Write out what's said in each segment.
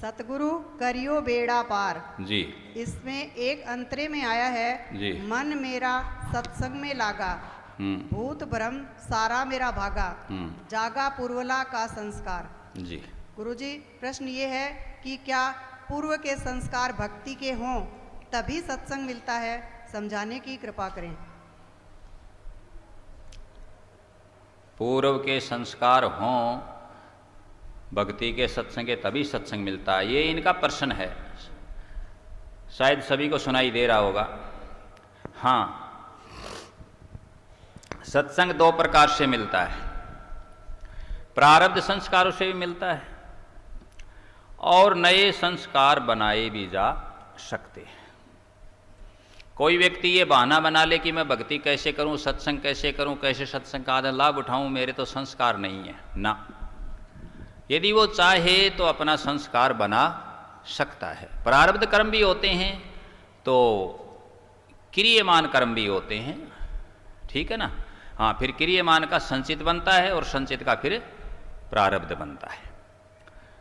सतगुरु करियो बेड़ा पार जी इसमें एक अंतरे में आया है जी। मन मेरा सत्संग में लागा भूत भ्रम सारा मेरा भागा जागा पूर्वला का संस्कार। जी। गुरुजी प्रश्न ये है कि क्या पूर्व के संस्कार भक्ति के हों तभी सत्संग मिलता है, समझाने की कृपा करें। पूर्व के संस्कार हों भक्ति के सत्संग के तभी सत्संग मिलता है, ये इनका प्रश्न है, शायद सभी को सुनाई दे रहा होगा। हाँ, सत्संग दो प्रकार से मिलता है, प्रारब्ध संस्कारों से भी मिलता है और नए संस्कार बनाए भी जा सकते हैं। कोई व्यक्ति ये बहाना बना ले कि मैं भक्ति कैसे करूं, सत्संग कैसे करूं, कैसे सत्संग का आदर लाभ उठाऊं, मेरे तो संस्कार नहीं है ना। यदि वो चाहे तो अपना संस्कार बना सकता है। प्रारब्ध कर्म भी होते हैं तो क्रियमान कर्म भी होते हैं, ठीक है ना। हाँ, फिर क्रियमान का संचित बनता है और संचित का फिर प्रारब्ध बनता है।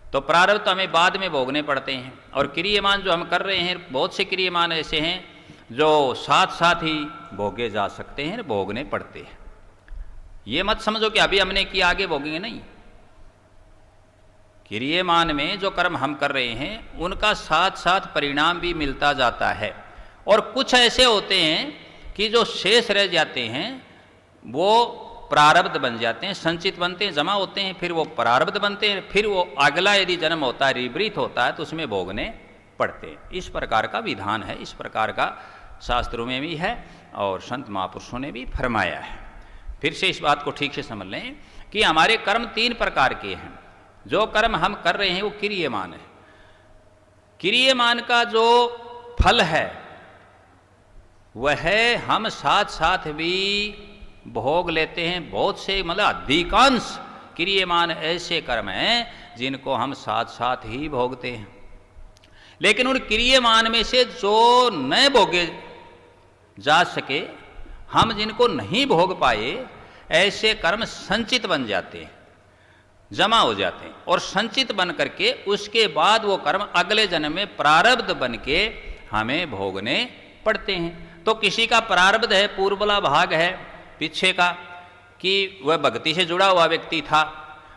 तो प्रारब्ध तो हमें बाद में भोगने पड़ते हैं और क्रियमान जो हम कर रहे हैं, बहुत से क्रियमान ऐसे हैं जो साथ साथ ही भोगे जा सकते हैं, भोगने पड़ते हैं। ये मत समझो कि अभी हमने किया आगे भोगेंगे, नहीं। क्रियमान में जो कर्म हम कर रहे हैं उनका साथ साथ परिणाम भी मिलता जाता है। और कुछ ऐसे होते हैं कि जो शेष रह जाते हैं वो प्रारब्ध बन जाते हैं, संचित बनते हैं, जमा होते हैं, फिर वो प्रारब्ध बनते हैं, फिर वो अगला यदि जन्म होता है, रिवृत होता है, तो उसमें भोगने पड़ते हैं। इस प्रकार का विधान है, इस प्रकार का शास्त्रों में भी है और संत महापुरुषों ने भी फरमाया है। फिर से इस बात को ठीक से समझ लें कि हमारे कर्म तीन प्रकार के हैं। जो कर्म हम कर रहे हैं वो क्रियमान है। क्रियमान का जो फल है वह हम साथ साथ भी भोग लेते हैं। बहुत से, मतलब अधिकांश क्रियमान ऐसे कर्म हैं जिनको हम साथ साथ ही भोगते हैं। लेकिन उन क्रियमान में से जो न भोगे जा सके, हम जिनको नहीं भोग पाए, ऐसे कर्म संचित बन जाते हैं, जमा हो जाते हैं और संचित बन करके उसके बाद वो कर्म अगले जन्म में प्रारब्ध बन के हमें भोगने पड़ते हैं। तो किसी का प्रारब्ध है, पूर्वला भाग है पीछे का, कि वह भक्ति से जुड़ा हुआ व्यक्ति था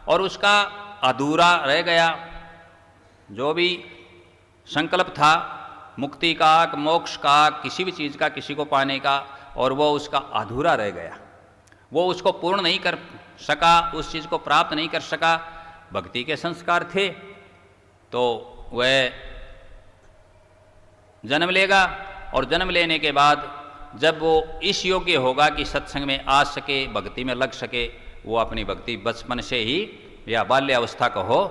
और उसका अधूरा रह गया, जो भी संकल्प था मुक्ति का, मोक्ष का, किसी भी चीज़ का, किसी को पाने का, और वो उसका अधूरा रह गया, वो उसको पूर्ण नहीं कर सका, उस चीज़ को प्राप्त नहीं कर सका। भक्ति के संस्कार थे तो वह जन्म लेगा और जन्म लेने के बाद जब वो इस योग्य होगा कि सत्संग में आ सके, भक्ति में लग सके, वो अपनी भक्ति बचपन से ही या बाल्यावस्था को हो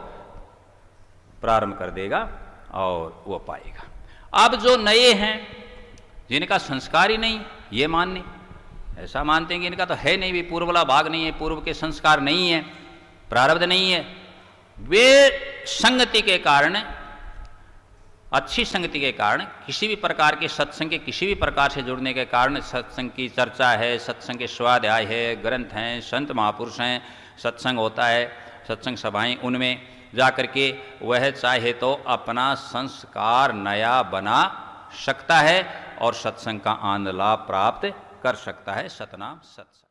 प्रारंभ कर देगा और वो पाएगा। अब जो नए हैं जिनका संस्कार ही नहीं, ये मानने ऐसा मानते हैं कि इनका तो है नहीं, भी पूर्वला भाग नहीं है, पूर्व के संस्कार नहीं है, प्रारब्ध नहीं है, वे संगति के कारण, अच्छी संगति के कारण, किसी भी प्रकार के सत्संग के किसी भी प्रकार से जुड़ने के कारण, सत्संग की चर्चा है, सत्संग के स्वाध्याय है, ग्रंथ हैं, संत महापुरुष हैं, सत्संग होता है, सत्संग सभाएं, उनमें जा कर के वह चाहे तो अपना संस्कार नया बना सकता है और सत्संग का आनंद लाभ प्राप्त कर सकता है। सतनाम सत्संग।